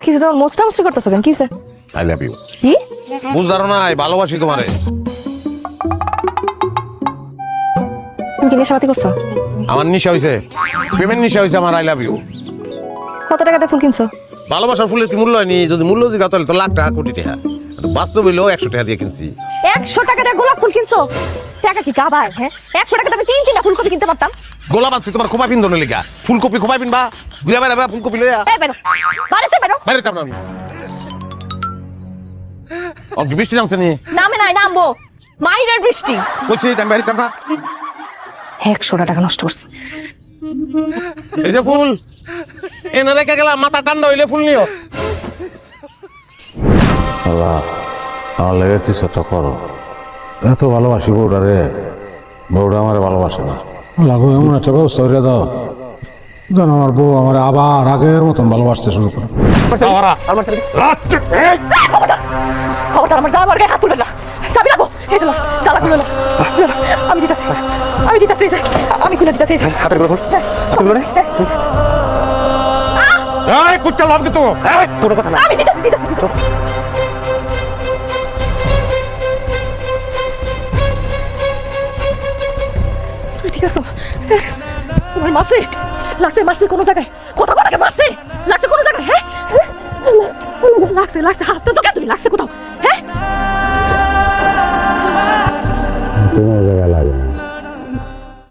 কিছু তোমার মোস্টামস্টি করতেছো কেন? কিসে? I love you. কি বুঝদারো না, ভালোবাসি তোমারে। তুমি কি নেশাপাতি করছো? আমার নিশা হইছে, প্রেমের নিশা হইছে আমার। I love you. কত টাকাতে ফুল কিনছো? ভালোবাসার ফুলের কি মূল্য হয়নি? যদি মূল্য জিজ্ঞাসা তাহলে তো লাখ টাকা, কোটি টাকা। বাস্তব হইলেও 100 টাকা দিয়ে কিনছি। 100 টাকা দিয়ে গোলাপ ফুল কিনছো? টাকা কি কাবায়? হ্যাঁ, 100 টাকা আমি 3 ফুলকপি কিনতে পারতাম। গোলাপ আনছি তোমার খোপা পিন্দনের লিগা। ফুলকপি খোপা পিনবা, ঘুরে বেড়াবা ফুলকপি লইয়া। এই বেরো, বাড়িতে বেরো। বাইরে যাবো না আমি। কি বৃষ্টি নামছে নি? নামে নাই, নামবো। মাইরের বৃষ্টি। বলছি আমি বাইরে যাবো না। 100 টাকা নষ্ট করছে। এই যে ফুল এনে রেখে গেলাম, মাথা ঠান্ডা হইলে ফুল নিও। আল্লাহ, আমার লেগে কিছু একটা করো। এত ভালোবাসি বউটা রে, বউটা আমার ভালোবাসে না। লাগো এমন একটা ব্যবস্থা করে দাও যেন আমার বউ আমার আবার আগের মতন ভালোবাসতে শুরু করে। খবরদার আমার জামার গায়ে হাত তুলে না। চাবি লাগো। এই চলো, তালা খুলে না। আমি দিতাছি, আমি দিতাছি। আমি খুলে দিতাছি। হাতের গুলো এই কুত্তা লাভ দিত। তোর কথা না। আমি দিতাছি। তুমি ঠিক আছো? তোমার মারছে কোনো জায়গায়? কোথাও মারছে? লাগছে কোনো জায়গায়? হ্যাঁ, লাগছে হাসতেছো কেন তুমি? লাগছে কোথাও?